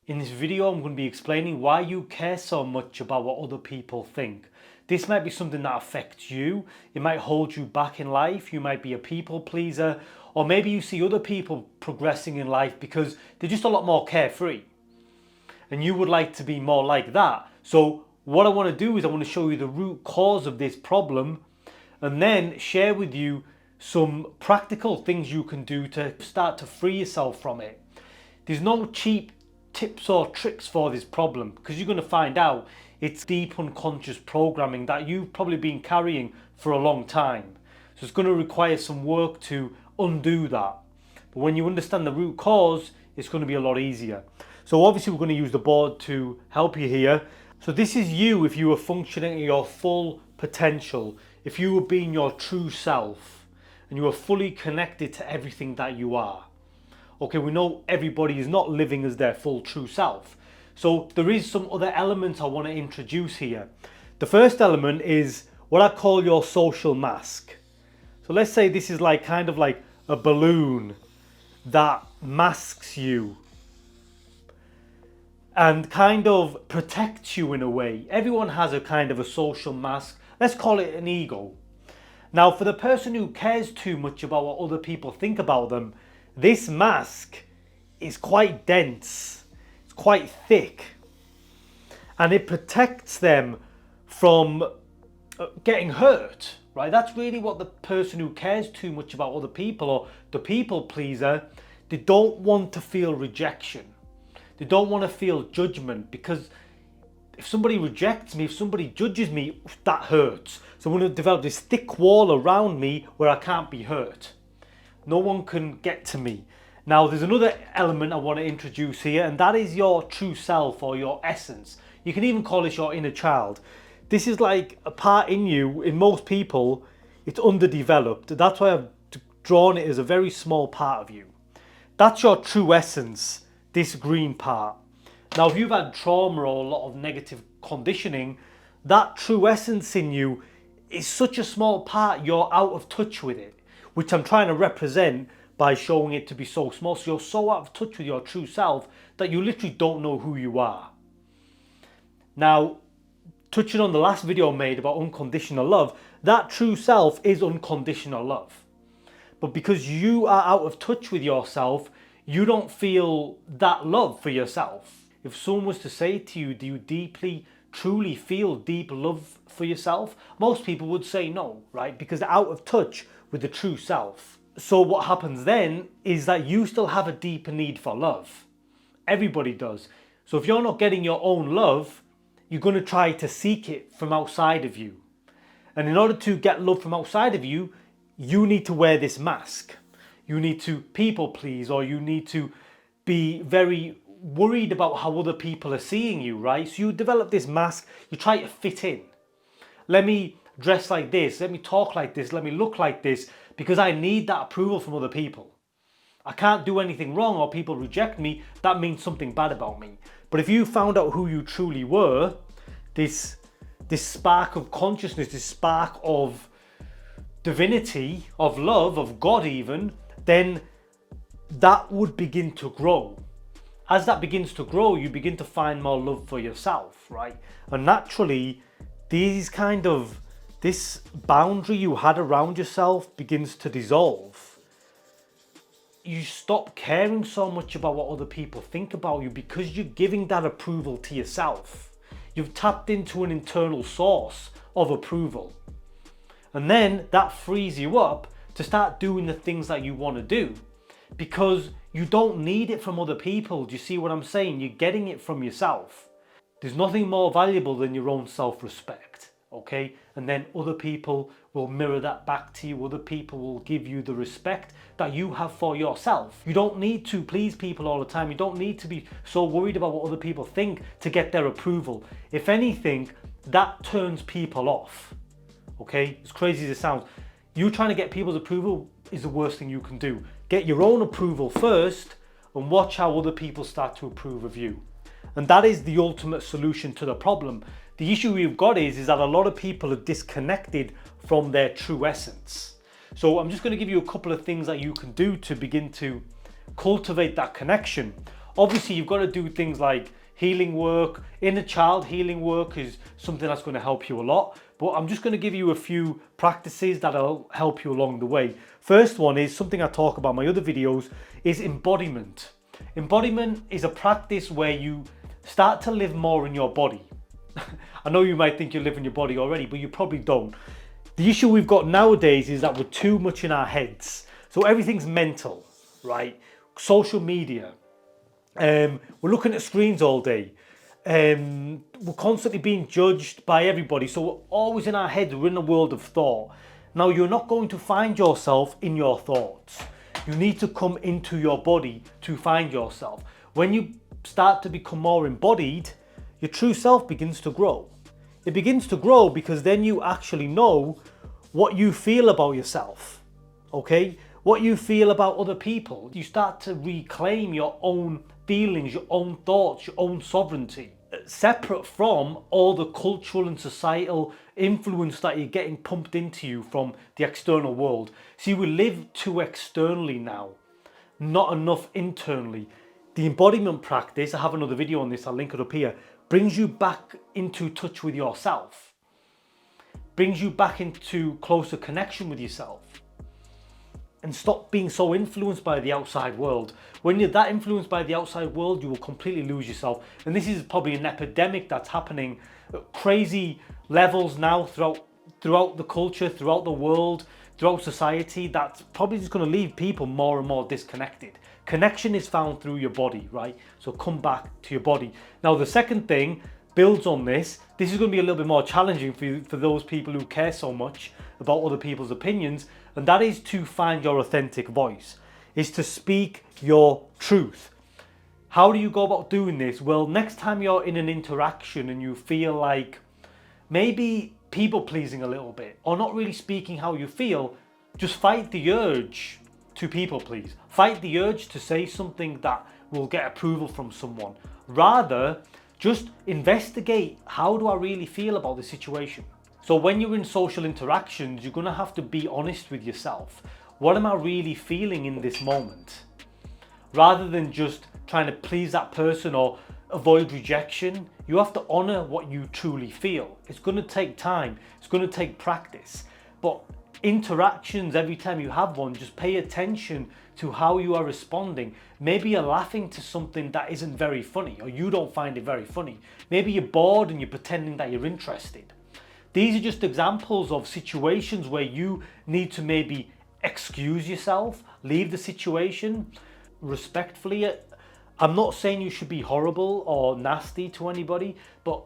In this video, I'm going to be explaining why you care so much about what other people think. This might be something that affects you. It might hold you back in life. You might be a people pleaser, or maybe you see other people progressing in life because they're just a lot more carefree. And you would like to be more like that. So what I want to do is I want to show you the root cause of this problem and then share with you some practical things you can do to start to free yourself from it. There's no cheap tips or tricks for this problem because you're going to find out it's deep unconscious programming that you've probably been carrying for a long time. So it's going to require some work to undo that. But when you understand the root cause, it's going to be a lot easier. So obviously we're going to use the board to help you here. So this is you if you were functioning at your full potential, if you were being your true self and you were fully connected to everything that you are. Okay, we know everybody is not living as their full true self. So there is some other elements I want to introduce here. The first element is what I call your social mask. So let's say this is like kind of like a balloon that masks you and kind of protects you in a way. Everyone has a kind of a social mask. Let's call it an ego. Now, for the person who cares too much about what other people think about them, this mask is quite dense, it's quite thick, and it protects them from getting hurt, right? That's really what the person who cares too much about other people, or the people pleaser, they don't want to feel rejection. They don't want to feel judgment, because if somebody rejects me, if somebody judges me, that hurts. So I'm going to develop this thick wall around me where I can't be hurt. No one can get to me. Now there's another element I want to introduce here, and that is your true self or your essence. You can even call this your inner child. This is like a part in you. In most people, it's underdeveloped. That's why I've drawn it as a very small part of you. That's your true essence, this green part. Now if you've had trauma or a lot of negative conditioning, that true essence in you is such a small part, you're out of touch with it, which I'm trying to represent by showing it to be so small. So you're so out of touch with your true self that you literally don't know who you are. Now, touching on the last video I made about unconditional love, that true self is unconditional love. But because you are out of touch with yourself, you don't feel that love for yourself. If someone was to say to you, do you deeply, truly feel deep love for yourself? Most people would say no, right? Because they're out of touch with the true self. So what happens then is that you still have a deeper need for love. Everybody does. So if you're not getting your own love, you're going to try to seek it from outside of you. And in order to get love from outside of you, you need to wear this mask. You need to people please, or you need to be very worried about how other people are seeing you, right? So you develop this mask, you try to fit in. Let me dress like this, let me talk like this, let me look like this, because I need that approval from other people. I can't do anything wrong or people reject me, that means something bad about me. But if you found out who you truly were, this spark of consciousness, this spark of divinity, of love, of God even, then that would begin to grow. As that begins to grow, you begin to find more love for yourself, right? And naturally, this boundary you had around yourself begins to dissolve. You stop caring so much about what other people think about you because you're giving that approval to yourself. You've tapped into an internal source of approval. And then that frees you up to start doing the things that you want to do, because you don't need it from other people. Do you see what I'm saying? You're getting it from yourself. There's nothing more valuable than your own self-respect, okay? And then other people will mirror that back to you. Other people will give you the respect that you have for yourself. You don't need to please people all the time. You don't need to be so worried about what other people think to get their approval. If anything, that turns people off, okay? As crazy as it sounds, you trying to get people's approval is the worst thing you can do. Get your own approval first and watch how other people start to approve of you. And that is the ultimate solution to the problem. The issue we've got is that a lot of people are disconnected from their true essence. So I'm just going to give you a couple of things that you can do to begin to cultivate that connection. Obviously, you've got to do things like healing work. Inner child healing work is something that's going to help you a lot. But I'm just going to give you a few practices that'll help you along the way. First one is something I talk about in my other videos, is embodiment. Embodiment is a practice where you start to live more in your body. I know you might think you live in your body already, but you probably don't. The issue we've got nowadays is that we're too much in our heads. So everything's mental, right? Social media. We're looking at screens all day. We're constantly being judged by everybody. So we're always in our heads. We're in a world of thought. Now, you're not going to find yourself in your thoughts. You need to come into your body to find yourself. When you start to become more embodied, your true self begins to grow. It begins to grow because then you actually know what you feel about yourself, okay? What you feel about other people. You start to reclaim your own feelings, your own thoughts, your own sovereignty, separate from all the cultural and societal influence that you're getting pumped into you from the external world. See, we live too externally now, not enough internally. The embodiment practice, I have another video on this, I'll link it up here, brings you back into touch with yourself, brings you back into closer connection with yourself, and stop being so influenced by the outside world. When you're that influenced by the outside world, you will completely lose yourself. And this is probably an epidemic that's happening at crazy levels now throughout the culture, throughout the world, throughout society, that's probably just going to leave people more and more disconnected. Connection is found through your body, right? So come back to your body. Now, the second thing builds on this. This is going to be a little bit more challenging for those people who care so much about other people's opinions, and that is to find your authentic voice, is to speak your truth. How do you go about doing this? Well, next time you're in an interaction and you feel like maybe people pleasing a little bit or not really speaking how you feel, just fight the urge to people please. Fight the urge to say something that will get approval from someone. Rather, just investigate, how do I really feel about the situation? So when you're in social interactions, you're going to have to be honest with yourself. What am I really feeling in this moment? Rather than just trying to please that person or avoid rejection, you have to honor what you truly feel. It's going to take time. It's going to take practice. But interactions, every time you have one, just pay attention to how you are responding. Maybe you're laughing to something that isn't very funny, or you don't find it very funny. Maybe you're bored and you're pretending that you're interested. These are just examples of situations where you need to maybe excuse yourself, leave the situation respectfully. I'm not saying you should be horrible or nasty to anybody, but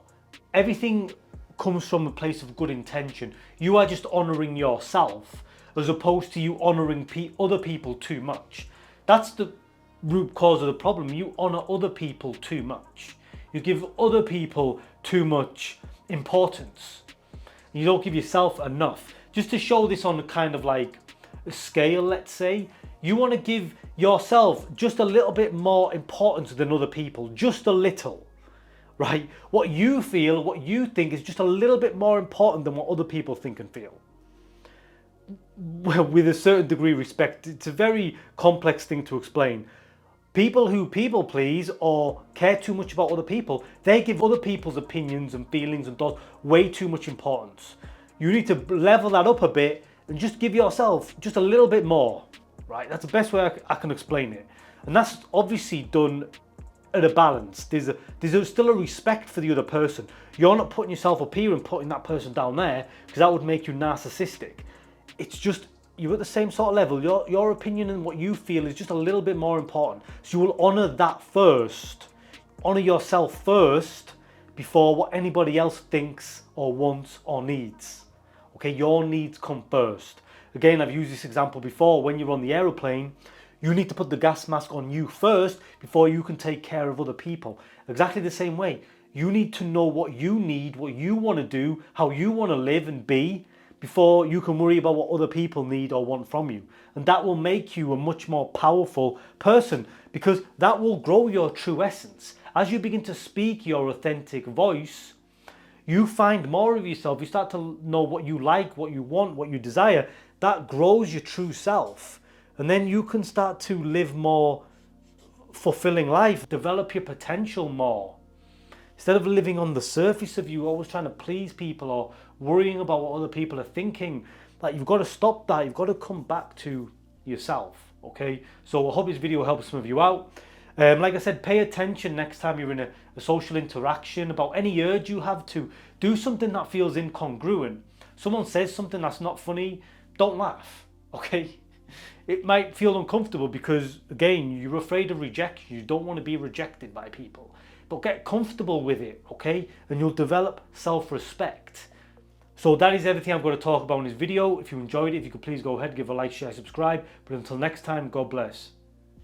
everything comes from a place of good intention. You are just honoring yourself as opposed to you honoring other people too much. That's the root cause of the problem. You honor other people too much. You give other people too much importance. You don't give yourself enough. Just to show this on kind of like a scale, let's say, you want to give yourself just a little bit more importance than other people, just a little, right? What you feel, what you think is just a little bit more important than what other people think and feel. Well, with a certain degree of respect, it's a very complex thing to explain. People who people please or care too much about other people, they give other people's opinions and feelings and thoughts way too much importance. You need to level that up a bit and just give yourself just a little bit more, right? That's the best way I can explain it. And that's obviously done at a balance. There's still a respect for the other person. You're not putting yourself up here and putting that person down there, because that would make you narcissistic. It's just, you're at the same sort of level. Your opinion and what you feel is just a little bit more important. So you will honor that first. Honor yourself first before what anybody else thinks or wants or needs. Okay, your needs come first. Again, I've used this example before. When you're on the aeroplane, you need to put the gas mask on you first before you can take care of other people. Exactly the same way. You need to know what you need, what you want to do, how you want to live and be, before you can worry about what other people need or want from you. And that will make you a much more powerful person, because that will grow your true essence. As you begin to speak your authentic voice, you find more of yourself. You start to know what you like, what you want, what you desire. That grows your true self. And then you can start to live more fulfilling life. Develop your potential more. Instead of living on the surface of you, always trying to please people or worrying about what other people are thinking, like, you've got to stop that. You've got to come back to yourself, okay? So I hope this video helps some of you out. Like I said, pay attention next time you're in a social interaction about any urge you have to do something that feels incongruent. Someone says something that's not funny, don't laugh, okay? It might feel uncomfortable because, again, you're afraid of rejection. You don't want to be rejected by people. But get comfortable with it, okay? And you'll develop self-respect. So that is everything I'm going to talk about in this video. If you enjoyed it, if you could please go ahead, give a like, share, subscribe. But until next time, God bless.